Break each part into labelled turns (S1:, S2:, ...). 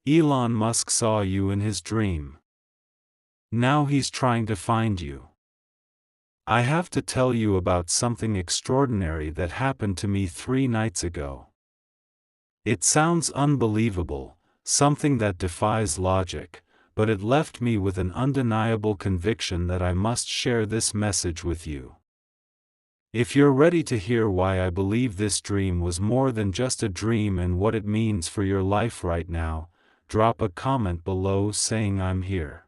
S1: Elon Musk saw you in his dream. Now he's trying to find you. I have to tell you about something extraordinary that happened to me 3 nights ago. It sounds unbelievable, something that defies logic, but it left me with an undeniable conviction that I must share this message with you. If you're ready to hear why I believe this dream was more than just a dream and what it means for your life right now, drop a comment below saying I'm here.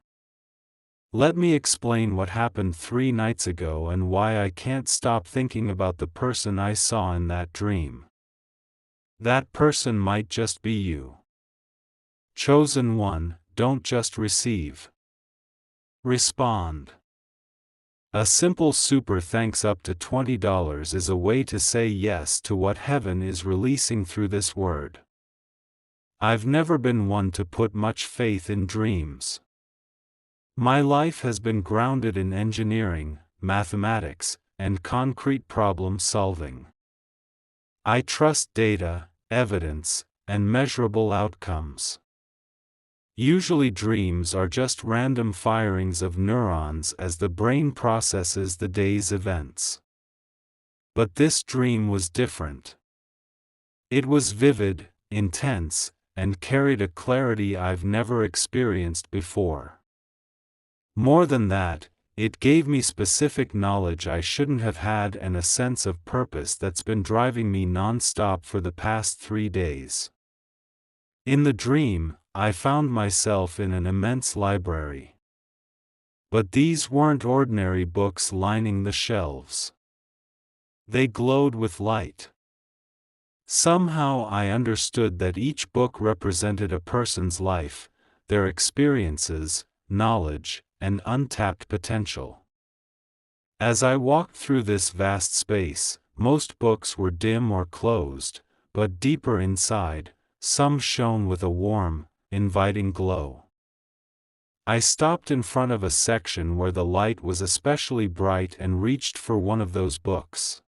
S1: Let me explain what happened 3 nights ago and why I can't stop thinking about the person I saw in that dream. That person might just be you. Chosen one, don't just receive. Respond. A simple super thanks up to $20 is a way to say yes to what heaven is releasing through this word. I've never been one to put much faith in dreams. My life has been grounded in engineering, mathematics, and concrete problem solving. I trust data, evidence, and measurable outcomes. Usually dreams are just random firings of neurons as the brain processes the day's events. But this dream was different. It was vivid, intense, and carried a clarity I've never experienced before. More than that, it gave me specific knowledge I shouldn't have had and a sense of purpose that's been driving me non-stop for the past 3 days. In the dream, I found myself in an immense library. But these weren't ordinary books lining the shelves. They glowed with light. Somehow I understood that each book represented a person's life, their experiences, knowledge, and untapped potential. As I walked through this vast space, most books were dim or closed, but deeper inside, some shone with a warm, inviting glow. I stopped in front of a section where the light was especially bright and reached for one of those books.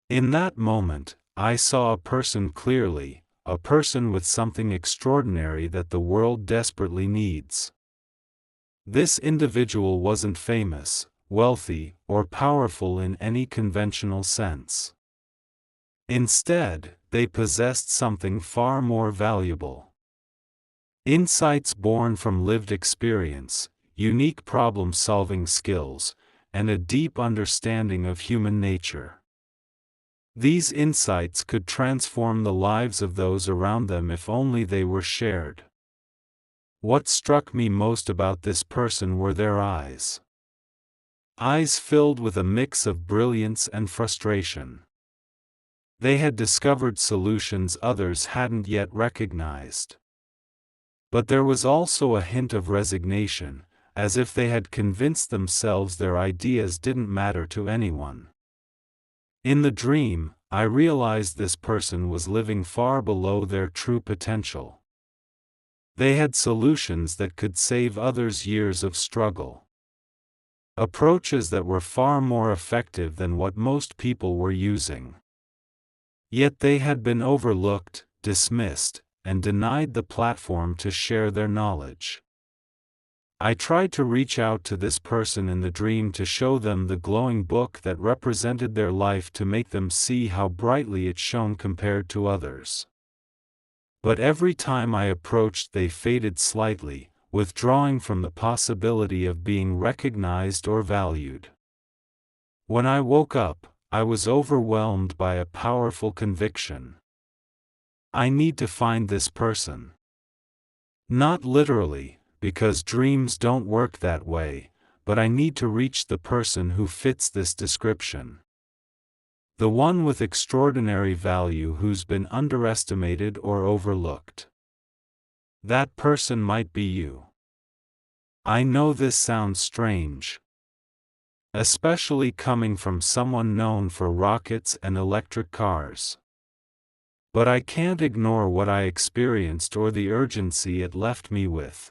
S1: In that moment, I saw a person clearly, a person with something extraordinary that the world desperately needs. This individual wasn't famous, wealthy, or powerful in any conventional sense. Instead, they possessed something far more valuable. Insights born from lived experience, unique problem-solving skills, and a deep understanding of human nature. These insights could transform the lives of those around them if only they were shared. What struck me most about this person were their eyes. Eyes filled with a mix of brilliance and frustration. They had discovered solutions others hadn't yet recognized. But there was also a hint of resignation, as if they had convinced themselves their ideas didn't matter to anyone. In the dream, I realized this person was living far below their true potential. They had solutions that could save others years of struggle. Approaches that were far more effective than what most people were using. Yet they had been overlooked, dismissed, and denied the platform to share their knowledge. I tried to reach out to this person in the dream to show them the glowing book that represented their life to make them see how brightly it shone compared to others. But every time I approached they faded slightly, withdrawing from the possibility of being recognized or valued. When I woke up, I was overwhelmed by a powerful conviction. I need to find this person. Not literally, because dreams don't work that way, but I need to reach the person who fits this description. The one with extraordinary value who's been underestimated or overlooked. That person might be you. I know this sounds strange. Especially coming from someone known for rockets and electric cars. But I can't ignore what I experienced or the urgency it left me with.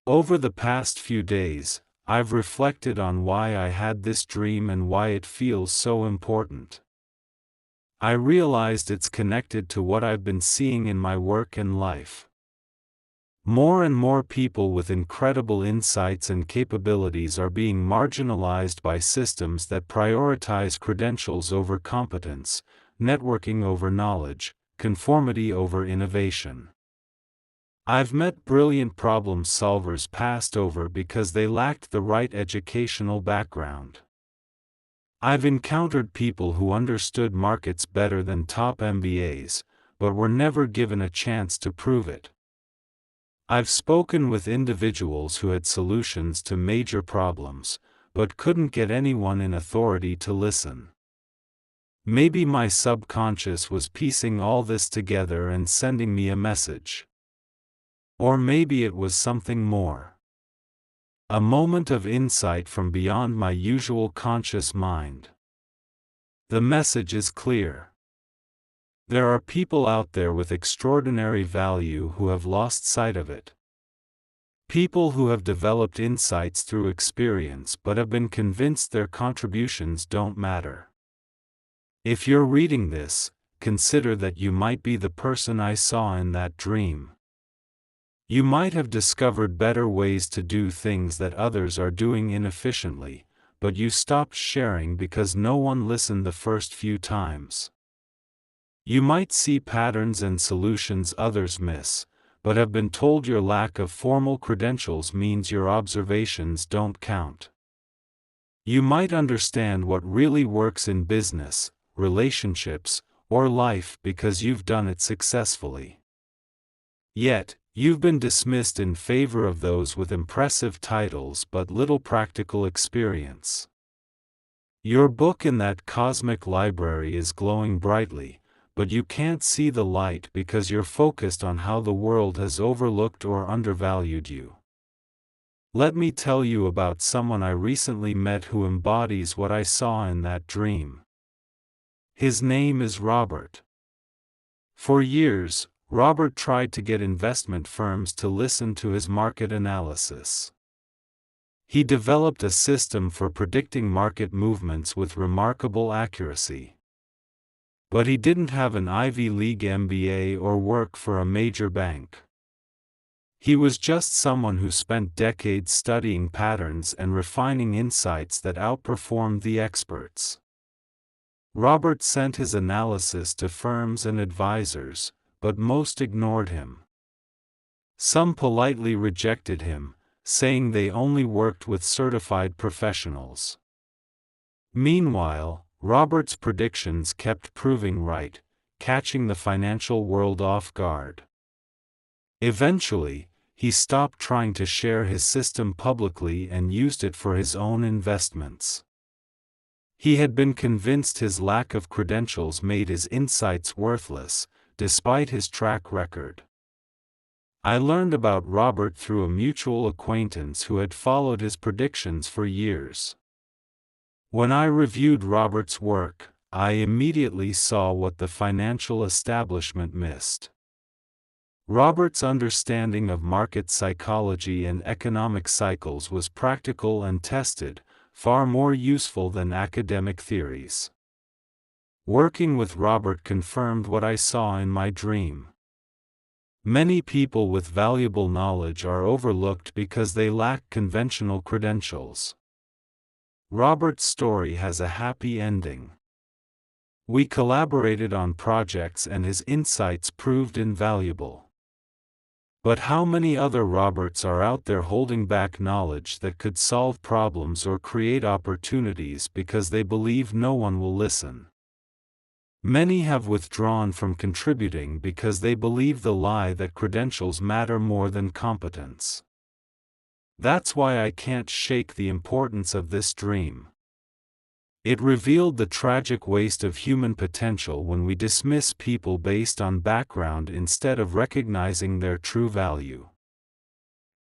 S1: Over the past few days, I've reflected on why I had this dream and why it feels so important. I realized it's connected to what I've been seeing in my work and life. More and more people with incredible insights and capabilities are being marginalized by systems that prioritize credentials over competence, networking over knowledge, conformity over innovation. I've met brilliant problem solvers passed over because they lacked the right educational background. I've encountered people who understood markets better than top MBAs, but were never given a chance to prove it. I've spoken with individuals who had solutions to major problems, but couldn't get anyone in authority to listen. Maybe my subconscious was piecing all this together and sending me a message. Or maybe it was something more. A moment of insight from beyond my usual conscious mind. The message is clear. There are people out there with extraordinary value who have lost sight of it. People who have developed insights through experience but have been convinced their contributions don't matter. If you're reading this, consider that you might be the person I saw in that dream. You might have discovered better ways to do things that others are doing inefficiently, but you stopped sharing because no one listened the first few times. You might see patterns and solutions others miss, but have been told your lack of formal credentials means your observations don't count. You might understand what really works in business, relationships, or life because you've done it successfully. Yet, you've been dismissed in favor of those with impressive titles but little practical experience. Your book in that cosmic library is glowing brightly, but you can't see the light because you're focused on how the world has overlooked or undervalued you. Let me tell you about someone I recently met who embodies what I saw in that dream. His name is Robert. For years, Robert tried to get investment firms to listen to his market analysis. He developed a system for predicting market movements with remarkable accuracy. But he didn't have an Ivy League MBA or work for a major bank. He was just someone who spent decades studying patterns and refining insights that outperformed the experts. Robert sent his analysis to firms and advisors, but most ignored him. Some politely rejected him, saying they only worked with certified professionals. Meanwhile, Robert's predictions kept proving right, catching the financial world off guard. Eventually, he stopped trying to share his system publicly and used it for his own investments. He had been convinced his lack of credentials made his insights worthless, despite his track record. I learned about Robert through a mutual acquaintance who had followed his predictions for years. When I reviewed Robert's work, I immediately saw what the financial establishment missed. Robert's understanding of market psychology and economic cycles was practical and tested, far more useful than academic theories. Working with Robert confirmed what I saw in my dream. Many people with valuable knowledge are overlooked because they lack conventional credentials. Robert's story has a happy ending. We collaborated on projects and his insights proved invaluable. But how many other Roberts are out there holding back knowledge that could solve problems or create opportunities because they believe no one will listen? Many have withdrawn from contributing because they believe the lie that credentials matter more than competence. That's why I can't shake the importance of this dream. It revealed the tragic waste of human potential when we dismiss people based on background instead of recognizing their true value.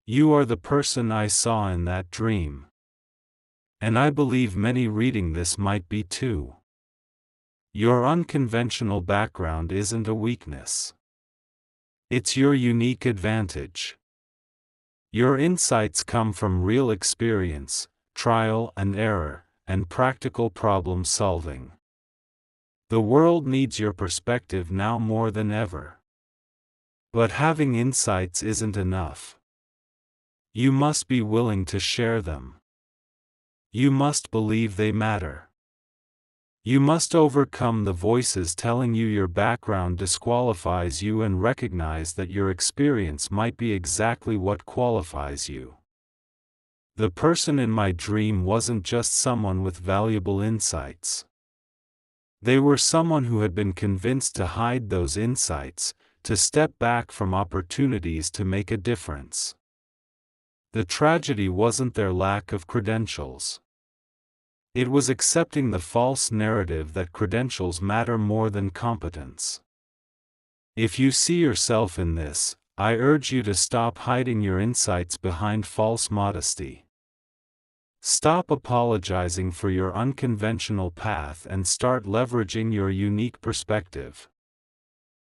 S1: You are the person I saw in that dream. And I believe many reading this might be too. Your unconventional background isn't a weakness. It's your unique advantage. Your insights come from real experience, trial and error, and practical problem solving. The world needs your perspective now more than ever. But having insights isn't enough. You must be willing to share them. You must believe they matter. You must overcome the voices telling you your background disqualifies you and recognize that your experience might be exactly what qualifies you. The person in my dream wasn't just someone with valuable insights. They were someone who had been convinced to hide those insights, to step back from opportunities to make a difference. The tragedy wasn't their lack of credentials. It was accepting the false narrative that credentials matter more than competence. If you see yourself in this, I urge you to stop hiding your insights behind false modesty. Stop apologizing for your unconventional path and start leveraging your unique perspective.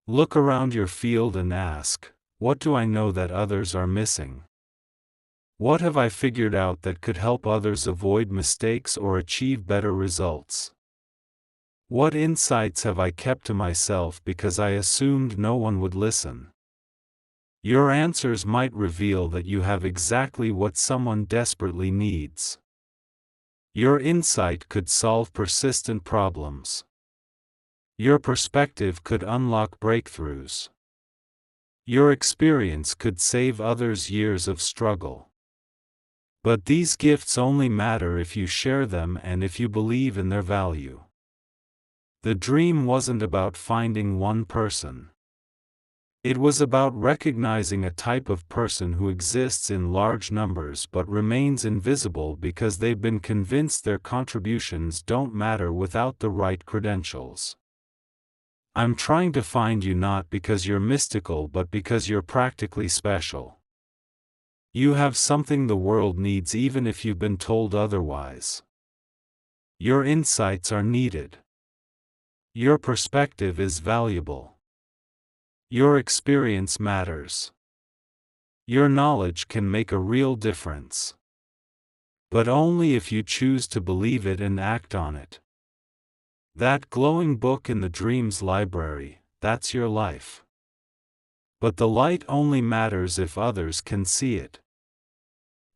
S1: Look around your field and ask, what do I know that others are missing? What have I figured out that could help others avoid mistakes or achieve better results? What insights have I kept to myself because I assumed no one would listen? Your answers might reveal that you have exactly what someone desperately needs. Your insight could solve persistent problems. Your perspective could unlock breakthroughs. Your experience could save others years of struggle. But these gifts only matter if you share them and if you believe in their value. The dream wasn't about finding one person. It was about recognizing a type of person who exists in large numbers but remains invisible because they've been convinced their contributions don't matter without the right credentials. I'm trying to find you not because you're mystical but because you're practically special. You have something the world needs even if you've been told otherwise. Your insights are needed. Your perspective is valuable. Your experience matters. Your knowledge can make a real difference. But only if you choose to believe it and act on it. That glowing book in the dreams library, that's your life. But the light only matters if others can see it.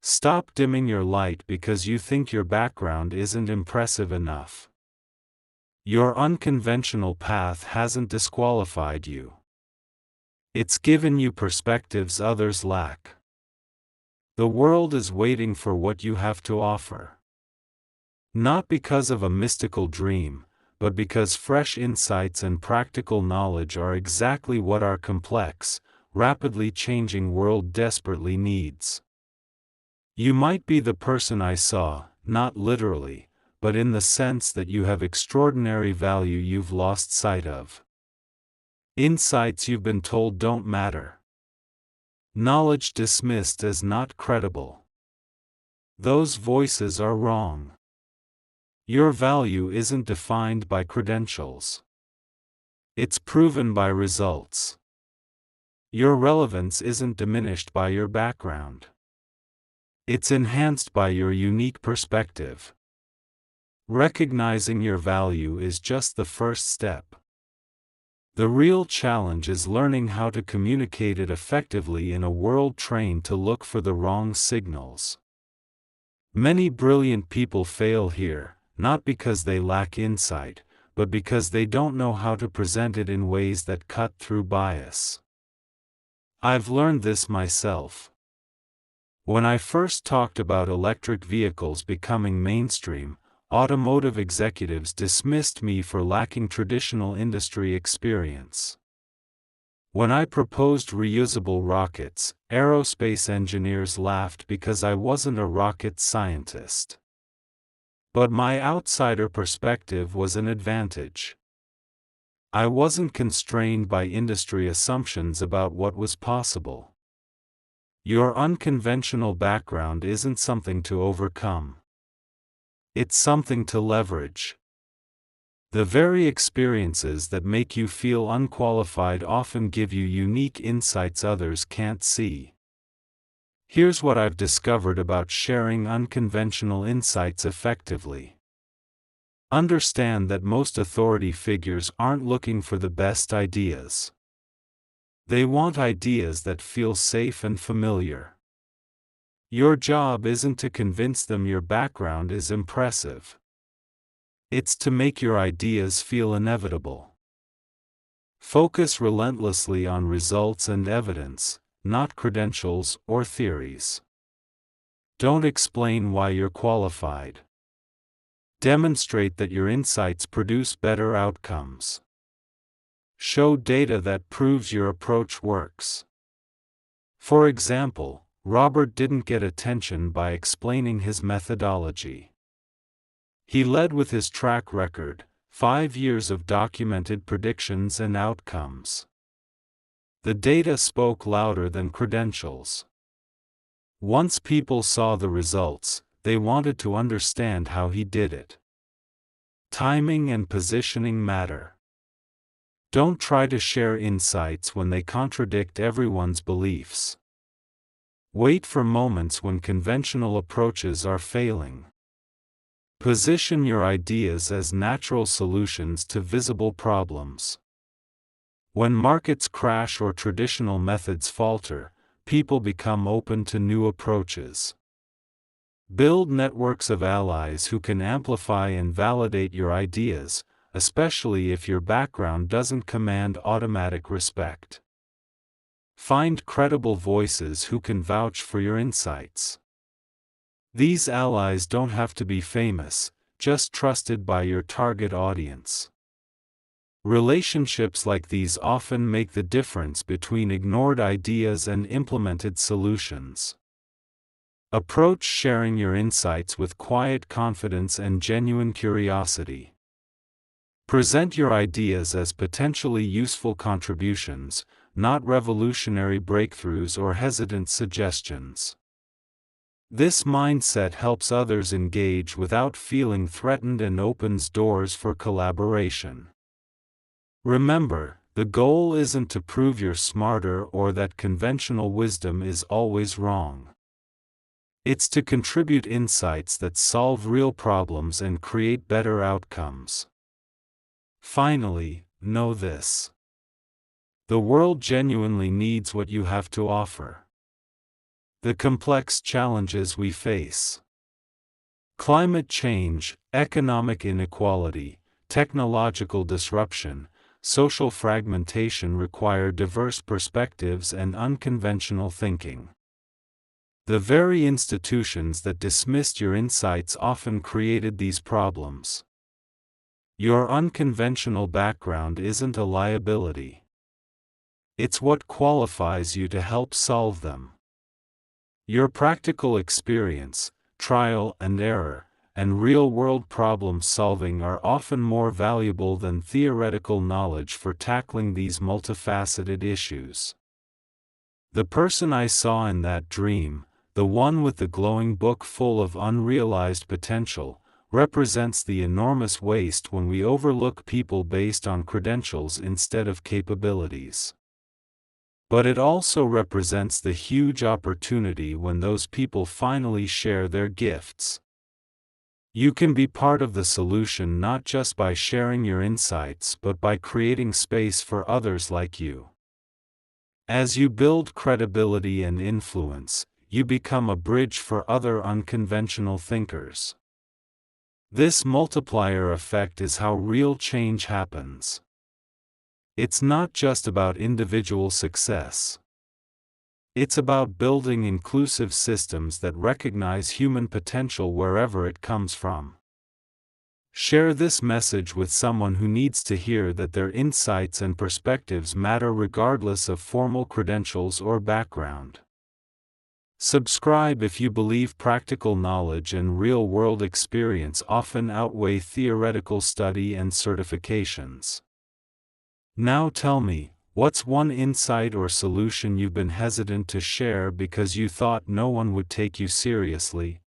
S1: Stop dimming your light because you think your background isn't impressive enough. Your unconventional path hasn't disqualified you. It's given you perspectives others lack. The world is waiting for what you have to offer. Not because of a mystical dream, but because fresh insights and practical knowledge are exactly what our complex, rapidly changing world desperately needs. You might be the person I saw, not literally, but in the sense that you have extraordinary value you've lost sight of. Insights you've been told don't matter. Knowledge dismissed as not credible. Those voices are wrong. Your value isn't defined by credentials. It's proven by results. Your relevance isn't diminished by your background. It's enhanced by your unique perspective. Recognizing your value is just the first step. The real challenge is learning how to communicate it effectively in a world trained to look for the wrong signals. Many brilliant people fail here, not because they lack insight, but because they don't know how to present it in ways that cut through bias. I've learned this myself. When I first talked about electric vehicles becoming mainstream, automotive executives dismissed me for lacking traditional industry experience. When I proposed reusable rockets, aerospace engineers laughed because I wasn't a rocket scientist. But my outsider perspective was an advantage. I wasn't constrained by industry assumptions about what was possible. Your unconventional background isn't something to overcome. It's something to leverage. The very experiences that make you feel unqualified often give you unique insights others can't see. Here's what I've discovered about sharing unconventional insights effectively. Understand that most authority figures aren't looking for the best ideas. They want ideas that feel safe and familiar. Your job isn't to convince them your background is impressive. It's to make your ideas feel inevitable. Focus relentlessly on results and evidence, not credentials or theories. Don't explain why you're qualified. Demonstrate that your insights produce better outcomes. Show data that proves your approach works. For example, Robert didn't get attention by explaining his methodology. He led with his track record, 5 years of documented predictions and outcomes. The data spoke louder than credentials. Once people saw the results, they wanted to understand how he did it. Timing and positioning matter. Don't try to share insights when they contradict everyone's beliefs. Wait for moments when conventional approaches are failing. Position your ideas as natural solutions to visible problems. When markets crash or traditional methods falter, people become open to new approaches. Build networks of allies who can amplify and validate your ideas, especially if your background doesn't command automatic respect. Find credible voices who can vouch for your insights. These allies don't have to be famous, just trusted by your target audience. Relationships like these often make the difference between ignored ideas and implemented solutions. Approach sharing your insights with quiet confidence and genuine curiosity. Present your ideas as potentially useful contributions, not revolutionary breakthroughs or hesitant suggestions. This mindset helps others engage without feeling threatened and opens doors for collaboration. Remember, the goal isn't to prove you're smarter or that conventional wisdom is always wrong. It's to contribute insights that solve real problems and create better outcomes. Finally, know this. The world genuinely needs what you have to offer. The complex challenges we face. Climate change, economic inequality, technological disruption, social fragmentation require diverse perspectives and unconventional thinking. The very institutions that dismissed your insights often created these problems. Your unconventional background isn't a liability. It's what qualifies you to help solve them. Your practical experience, trial and error, and real-world problem solving are often more valuable than theoretical knowledge for tackling these multifaceted issues. The person I saw in that dream, the one with the glowing book full of unrealized potential, represents the enormous waste when we overlook people based on credentials instead of capabilities. But it also represents the huge opportunity when those people finally share their gifts. You can be part of the solution not just by sharing your insights but by creating space for others like you. As you build credibility and influence, you become a bridge for other unconventional thinkers. This multiplier effect is how real change happens. It's not just about individual success. It's about building inclusive systems that recognize human potential wherever it comes from. Share this message with someone who needs to hear that their insights and perspectives matter regardless of formal credentials or background. Subscribe if you believe practical knowledge and real-world experience often outweigh theoretical study and certifications. Now tell me, what's one insight or solution you've been hesitant to share because you thought no one would take you seriously?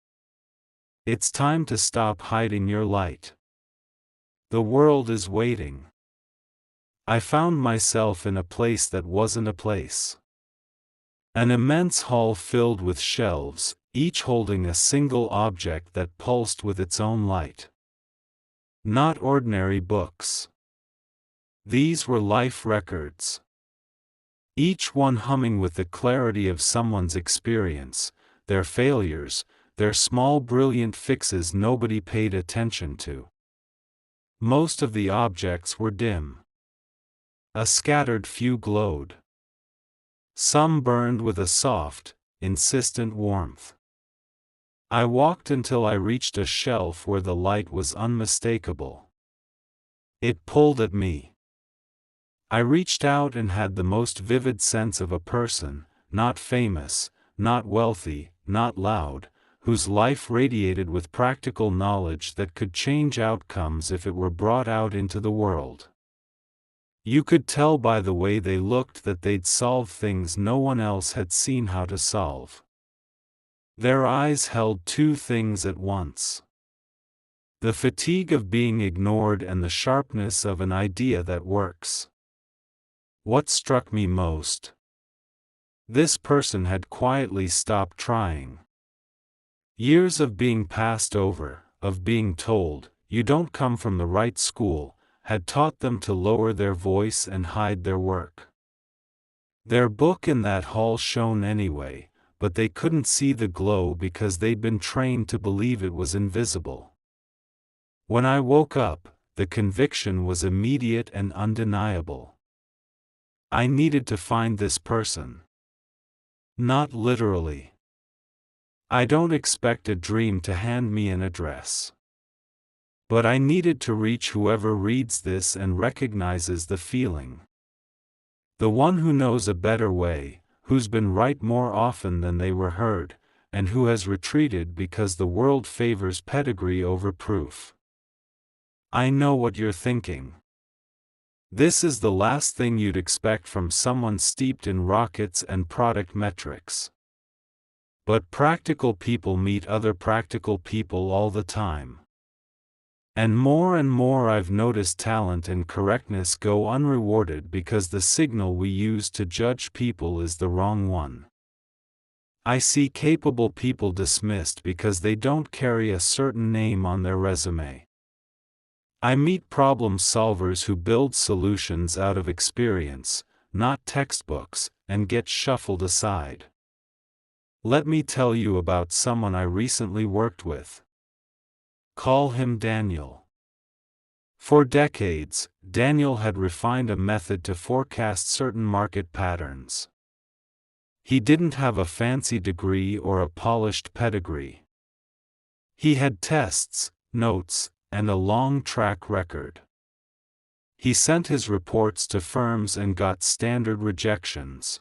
S1: It's time to stop hiding your light. The world is waiting. I found myself in a place that wasn't a place. An immense hall filled with shelves, each holding a single object that pulsed with its own light. Not ordinary books. These were life records. each one humming with the clarity of someone's experience, their failures, their small brilliant fixes nobody paid attention to. Most of the objects were dim. A scattered few glowed. Some burned with a soft, insistent warmth. I walked until I reached a shelf where the light was unmistakable. It pulled at me. I reached out and had the most vivid sense of a person, not famous, not wealthy, not loud, whose life radiated with practical knowledge that could change outcomes if it were brought out into the world. You could tell by the way they looked that they'd solve things no one else had seen how to solve. Their eyes held two things at once: the fatigue of being ignored and the sharpness of an idea that works. What struck me most? This person had quietly stopped trying. Years of being passed over, of being told, "You don't come from the right school," had taught them to lower their voice and hide their work. Their book in that hall shone anyway, but they couldn't see the glow because they'd been trained to believe it was invisible. When I woke up, the conviction was immediate and undeniable. I needed to find this person. Not literally. I don't expect a dream to hand me an address. But I needed to reach whoever reads this and recognizes the feeling. The one who knows a better way, who's been right more often than they were heard, and who has retreated because the world favors pedigree over proof. I know what you're thinking. This is the last thing you'd expect from someone steeped in rockets and product metrics. But practical people meet other practical people all the time. And more I've noticed talent and correctness go unrewarded because the signal we use to judge people is the wrong one. I see capable people dismissed because they don't carry a certain name on their resume. I meet problem solvers who build solutions out of experience, not textbooks, and get shuffled aside. Let me tell you about someone I recently worked with. Call him Daniel. For decades, Daniel had refined a method to forecast certain market patterns. He didn't have a fancy degree or a polished pedigree. He had tests, notes, and a long track record. He sent his reports to firms and got standard rejections.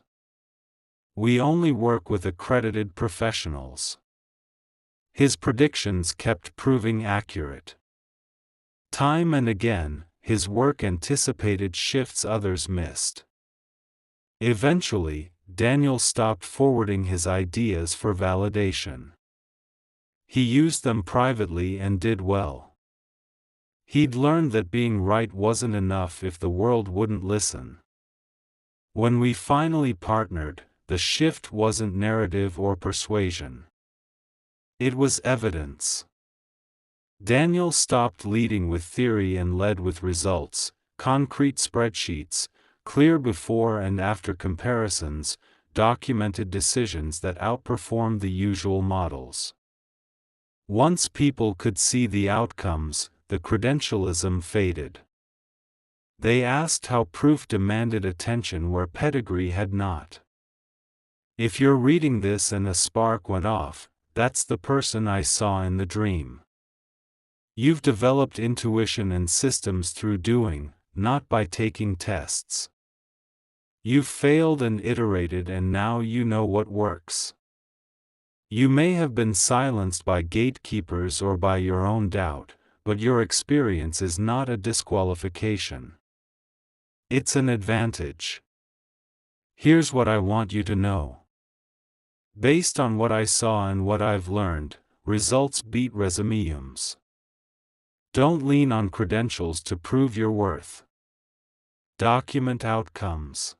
S1: "We only work with accredited professionals." His predictions kept proving accurate. Time and again, his work anticipated shifts others missed. Eventually, Daniel stopped forwarding his ideas for validation. He used them privately and did well. He'd learned that being right wasn't enough if the world wouldn't listen. When we finally partnered, the shift wasn't narrative or persuasion. It was evidence. Daniel stopped leading with theory and led with results, concrete spreadsheets, clear before and after comparisons, documented decisions that outperformed the usual models. Once people could see the outcomes, the credentialism faded. They asked how proof demanded attention where pedigree had not. If you're reading this and a spark went off, that's the person I saw in the dream. You've developed intuition and systems through doing, not by taking tests. You've failed and iterated and now you know what works. You may have been silenced by gatekeepers or by your own doubt, but your experience is not a disqualification. It's an advantage. Here's what I want you to know. Based on what I saw and what I've learned, results beat resumes. Don't lean on credentials to prove your worth. Document outcomes.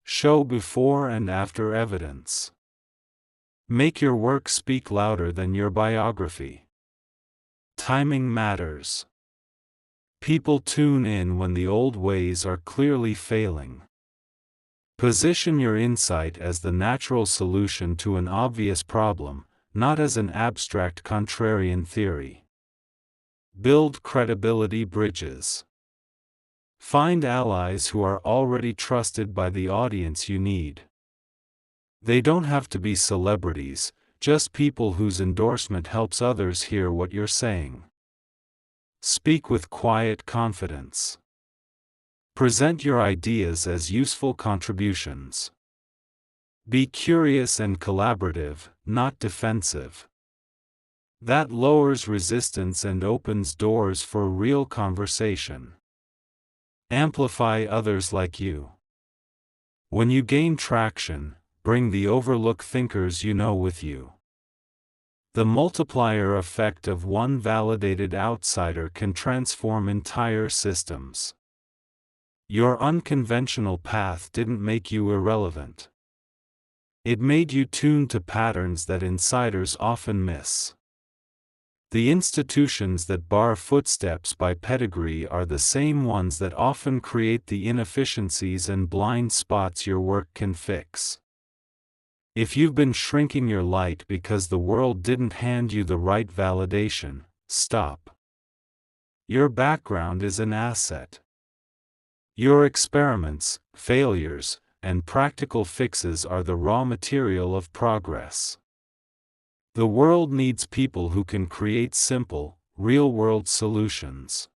S1: Show before and after evidence. Make your work speak louder than your biography. Timing matters. People tune in when the old ways are clearly failing. Position your insight as the natural solution to an obvious problem, not as an abstract contrarian theory. Build credibility bridges. Find allies who are already trusted by the audience you need. They don't have to be celebrities, just people whose endorsement helps others hear what you're saying. Speak with quiet confidence. Present your ideas as useful contributions. Be curious and collaborative, not defensive. That lowers resistance and opens doors for real conversation. Amplify others like you. When you gain traction, bring the overlooked thinkers you know with you. The multiplier effect of one validated outsider can transform entire systems. Your unconventional path didn't make you irrelevant. It made you tuned to patterns that insiders often miss. The institutions that bar footsteps by pedigree are the same ones that often create the inefficiencies and blind spots your work can fix. If you've been shrinking your light because the world didn't hand you the right validation, stop. Your background is an asset. Your experiments, failures, and practical fixes are the raw material of progress. The world needs people who can create simple, real-world solutions.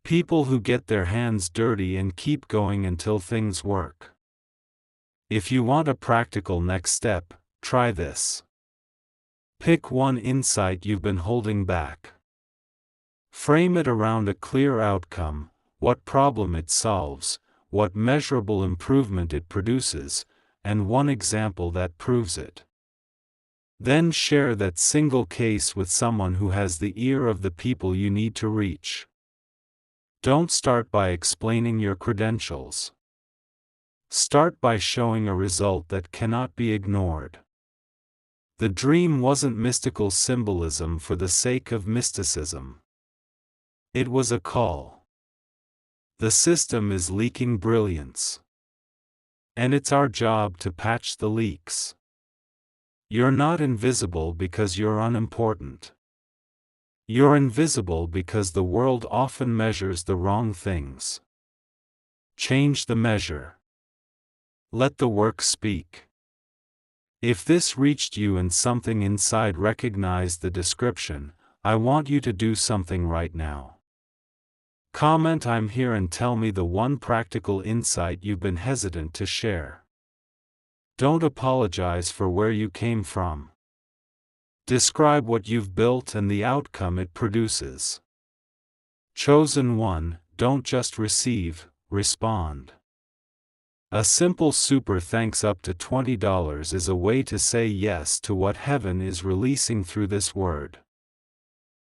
S1: People who get their hands dirty and keep going until things work. If you want a practical next step, try this. Pick one insight you've been holding back. Frame it around a clear outcome, what problem it solves, what measurable improvement it produces, and one example that proves it. Then share that single case with someone who has the ear of the people you need to reach. Don't start by explaining your credentials. Start by showing a result that cannot be ignored. The dream wasn't mystical symbolism for the sake of mysticism. It was a call. The system is leaking brilliance. And it's our job to patch the leaks. You're not invisible because you're unimportant. You're invisible because the world often measures the wrong things. Change the measure. Let the work speak. If this reached you and something inside recognized the description, I want you to do something right now. Comment "I'm here" and tell me the one practical insight you've been hesitant to share. Don't apologize for where you came from. Describe what you've built and the outcome it produces. Chosen one, don't just receive, respond. A simple super thanks up to $20 is a way to say yes to what heaven is releasing through this word.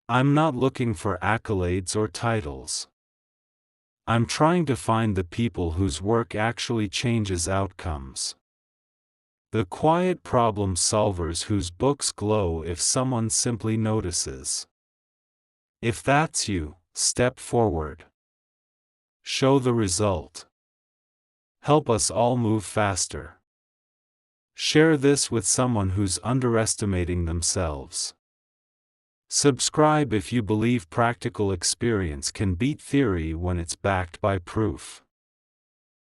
S1: I'm not looking for accolades or titles. I'm trying to find the people whose work actually changes outcomes. The quiet problem solvers whose books glow if someone simply notices. If that's you, step forward. Show the result. Help us all move faster. Share this with someone who's underestimating themselves. Subscribe if you believe practical experience can beat theory when it's backed by proof.